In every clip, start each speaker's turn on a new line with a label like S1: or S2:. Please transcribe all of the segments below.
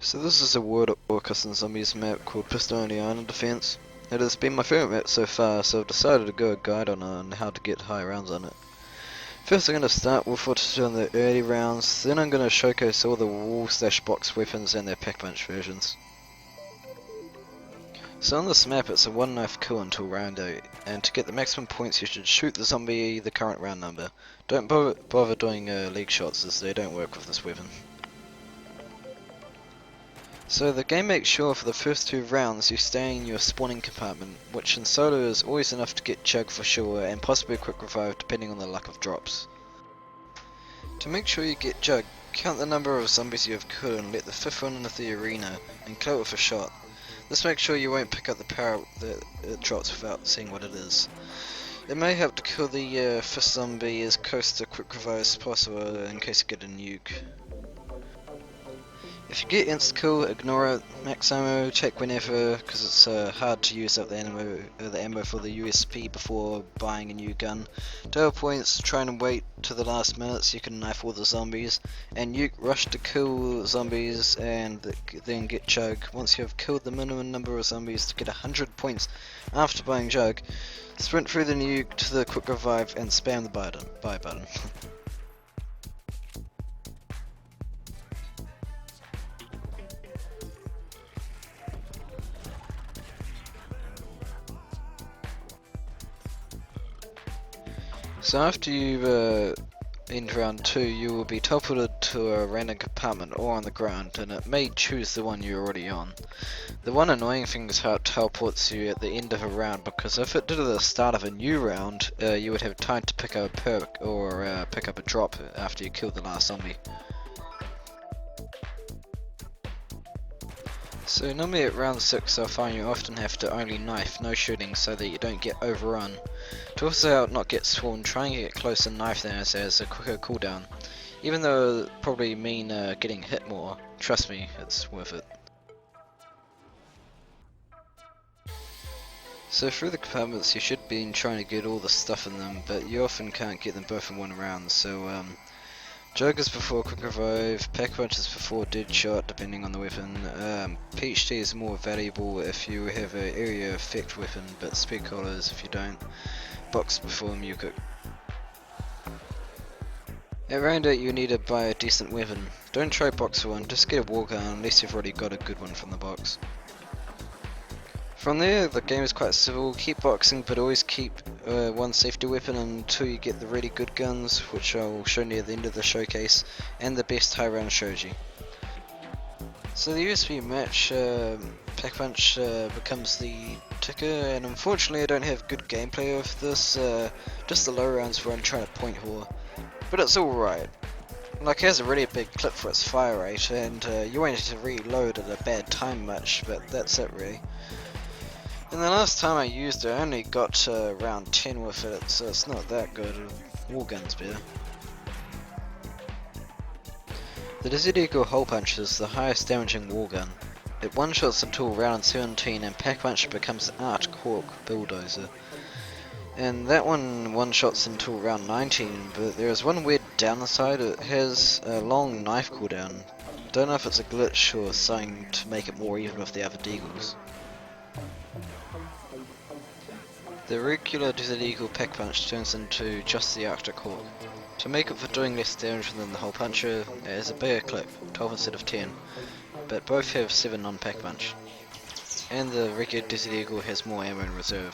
S1: So this is a World of Custom Zombies map called Pistol Only Island Defense. It has been my favourite map so far, so I've decided to go a guide on how to get high rounds on it. First I'm going to start with what's on the early rounds, then I'm going to showcase all the wall/box weapons and their pack punch versions. So on this map it's a one knife kill until round 8, and to get the maximum points you should shoot the zombie the current round number. Don't bother doing league shots as they don't work with this weapon. So the game makes sure for the first 2 rounds you stay in your spawning compartment, which in solo is always enough to get Jug for sure and possibly a quick revive depending on the luck of drops. To make sure you get Jug, count the number of zombies you have killed and let the 5th one into the arena and kill it with a shot. This makes sure you won't pick up the power that it drops without seeing what it is. It may help to kill the 5th zombie as close to quick revive as possible in case you get a nuke. If you get insta-kill, ignore it, max ammo, check whenever, because it's hard to use up the ammo for the USP before buying a new gun. Tail points, try and wait to the last minute so you can knife all the zombies, and nuke rush to kill zombies and then get Jug. Once you have killed the minimum number of zombies to get 100 points after buying Jug, sprint through the nuke to the quick revive and spam the buy button. So after you end round 2, you will be teleported to a random compartment or on the ground, and it may choose the one you're already on. The one annoying thing is how it teleports you at the end of a round, because if it did it at the start of a new round, you would have time to pick up a perk or pick up a drop after you killed the last zombie. So normally at round 6 I'll find you often have to only knife, no shooting, so that you don't get overrun. To also help not get swarmed, try and get close and knife them as there's a quicker cooldown. Even though it'll probably mean getting hit more, trust me, it's worth it. So through the compartments you should be trying to get all the stuff in them, but you often can't get them both in one round, so Jug is before quick revive, pack punch is before dead shot depending on the weapon, PhD is more valuable if you have an area effect weapon, but speed collars if you don't, box before mucook. At round 8 you need to buy a decent weapon. Don't try box for one, just get a war gun unless you've already got a good one from the box. From there, the game is quite simple. Keep boxing, but always keep one safety weapon until you get the really good guns, which I'll show near the end of the showcase, and the best high round shoji. So the USB match pack punch becomes the ticker, and unfortunately I don't have good gameplay of this, just the low rounds where I'm trying to point whore. But it's alright. Like, it has a really big clip for its fire rate, and you won't have to reload at a bad time much, but that's it really. And the last time I used it, I only got to round 10 with it, so it's not that good. War gun's better. The Desert Eagle hole punch is the highest damaging war gun. It one-shots until round 17 and pack punch becomes Art Cork Bulldozer. And that one-shots until round 19, but there is one weird downside. It has a long knife cooldown. Don't know if it's a glitch or something to make it more even with the other Deagles. The regular Desert Eagle pack punch turns into just the Arctic Hawk. To make up for doing less damage than the hole puncher, it has a bigger clip, 12 instead of 10, but both have 7 on pack punch. And the regular Desert Eagle has more ammo in reserve.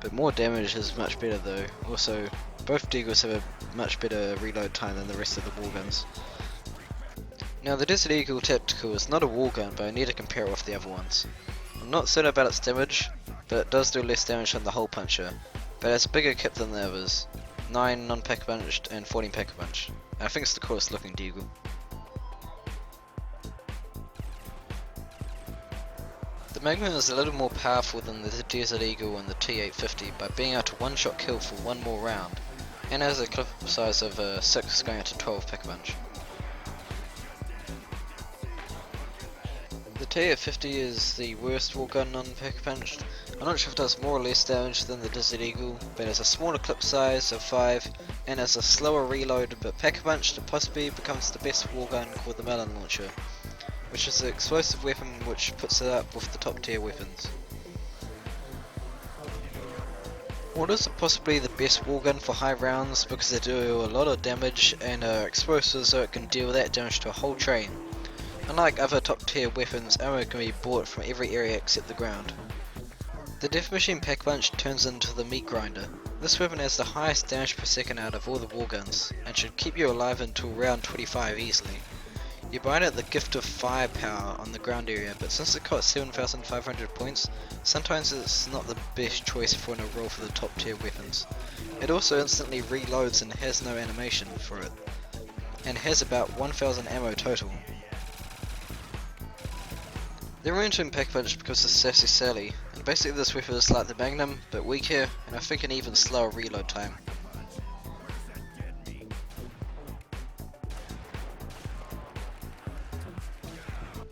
S1: But more damage is much better though. Also, both Deagles have a much better reload time than the rest of the war guns. Now the Desert Eagle Tactical is not a war gun, but I need to compare it with the other ones. I'm not certain about its damage, but it does do less damage than the hole puncher, but it has a bigger kit than the others, 9 non-pack punched and 14 pack punch. I think it's the coolest looking Deagle. The Magnum is a little more powerful than the Desert Eagle and the T850 by being able to one-shot kill for one more round, and has a clip size of 6 going up to 12 pack punch. The T850 is the worst war gun non-pack punched. I'm not sure if it does more or less damage than the Desert Eagle, but has a smaller clip size of 5 and has a slower reload, but pack punched and possibly becomes the best war gun called the Melon Launcher. which is an explosive weapon which puts it up with the top tier weapons. Mortars are possibly the best war gun for high rounds because they do a lot of damage and are explosive, so it can deal that damage to a whole train. Unlike other top tier weapons, ammo can be bought from every area except the ground. The Death Machine Pack Punch turns into the meat grinder. This weapon has the highest damage per second out of all the war guns, and should keep you alive until round 25 easily. You buy it at the gift of firepower on the ground area, but since it costs 7,500 points, sometimes it's not the best choice for a roll for the top tier weapons. It also instantly reloads and has no animation for it, and has about 1,000 ammo total. The Remington Pack Punch becomes the Sassy Sally, and basically this weapon is like the Magnum, but weaker, and I think an even slower reload time.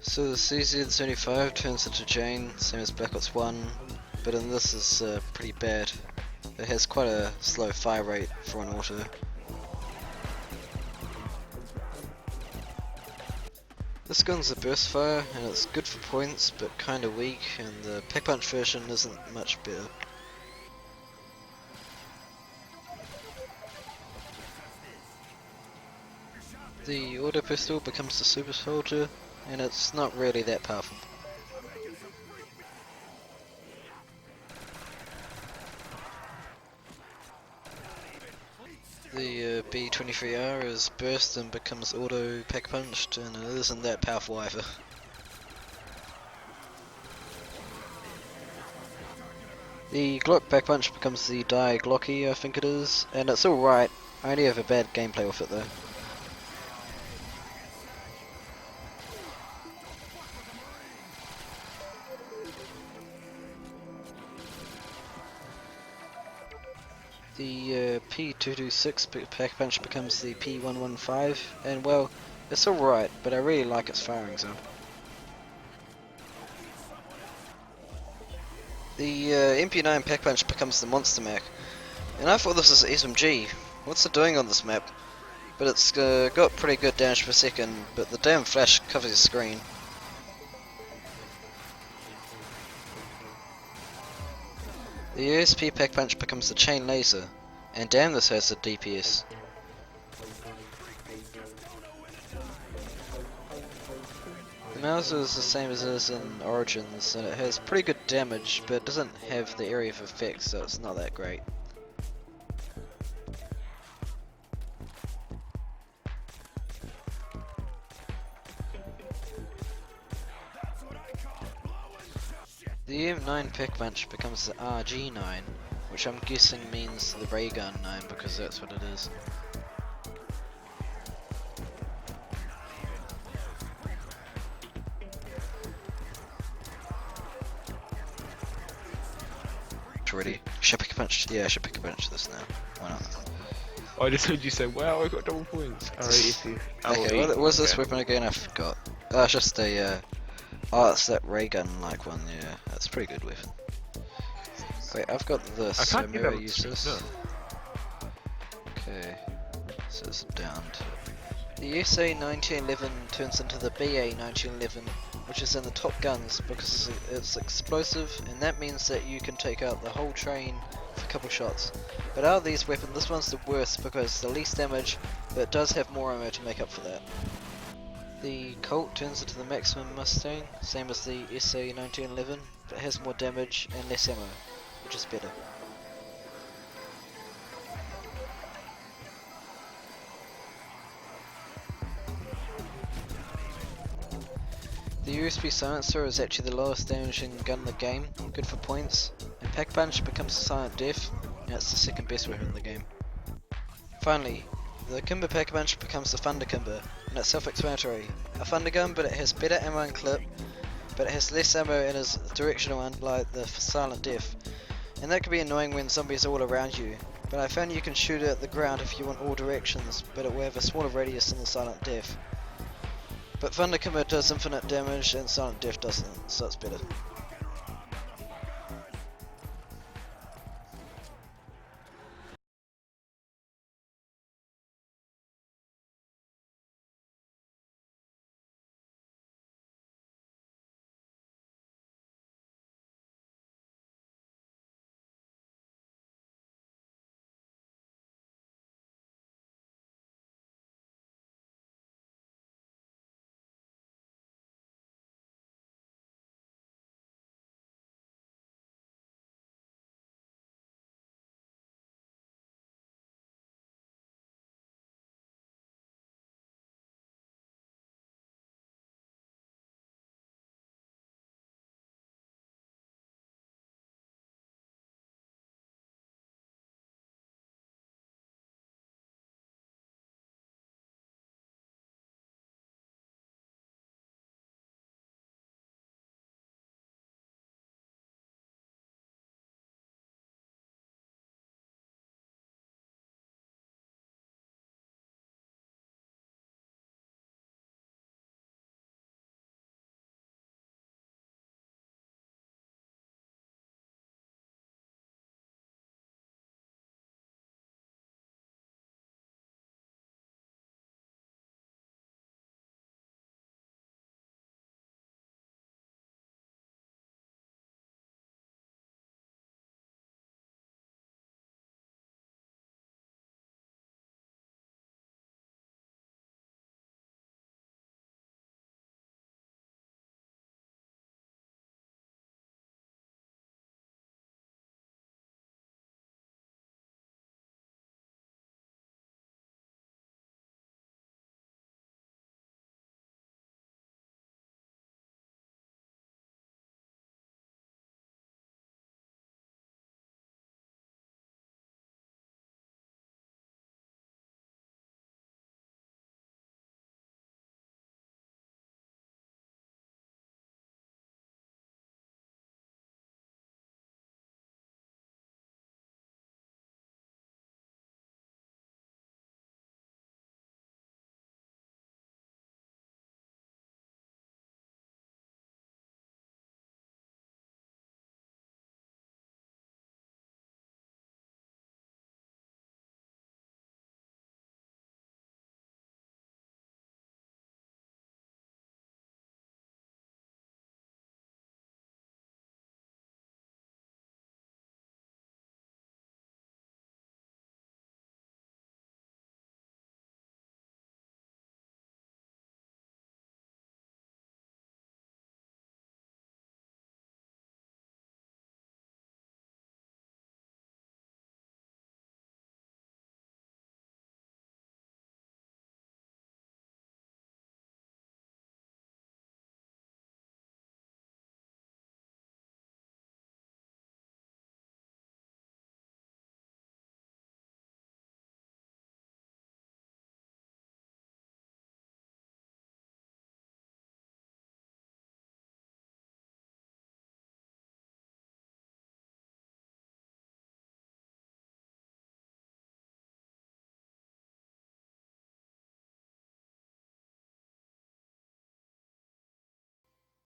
S1: So the CZ-75 turns into Jane, same as Black Ops 1, but in this is pretty bad. It has quite a slow fire rate for an auto. This gun's a burst fire, and it's good for points, but kinda weak, and the Pack Punch version isn't much better. The auto pistol becomes the super soldier, and it's not really that powerful. The B23R is burst and becomes auto pack punched, and it isn't that powerful either. The Glock pack punch becomes the Die Glocky, I think it is, and it's alright. I only have a bad gameplay with it though. The P226 pack punch becomes the P115, and well, it's alright, but I really like its firing zone. The MP9 pack punch becomes the Monster Mac, and I thought this was SMG. What's it doing on this map? But it's got pretty good damage per second, but the damn flash covers the screen. The USP pack punch becomes the Chain Laser, and damn this has a DPS. The Mauser is the same as it is in Origins, and it has pretty good damage, but it doesn't have the area of effect, so it's not that great. The M9 pack punch becomes the RG9, which I'm guessing means the Ray Gun 9 because that's what it is. Ready? Should I pick a punch? Yeah, I should pick a punch this now. Why not?
S2: I just heard you say, wow, I got double points.
S1: Okay, what was this weapon again? I forgot. Oh, it's just a oh, it's that ray gun like one, yeah. That's a pretty good weapon. Wait, I've got this, so maybe I use this. No. Okay, so it's down to... The SA 1911 turns into the BA 1911, which is in the top guns because it's explosive, and that means that you can take out the whole train with a couple shots. But out of these weapons, this one's the worst because it's the least damage, but it does have more ammo to make up for that. The Colt turns into the Maximum Mustang, same as the SA 1911, but it has more damage and less ammo, which is better. The USB Silencer is actually the lowest damaging gun in the game, good for points, and Pack Punch becomes the Silent Death, and it's the second best weapon in the game. Finally, the Kimber Pack Punch becomes the Thunder Kimber, and it's self-explanatory. A thunder gun, but it has better ammo and clip, but it has less ammo and is directional unlike the Silent Death, and that can be annoying when zombies are all around you, but I found you can shoot it at the ground if you want all directions, but it will have a smaller radius than the Silent Death. But Thunder Kimber does infinite damage and Silent Death doesn't, so it's better.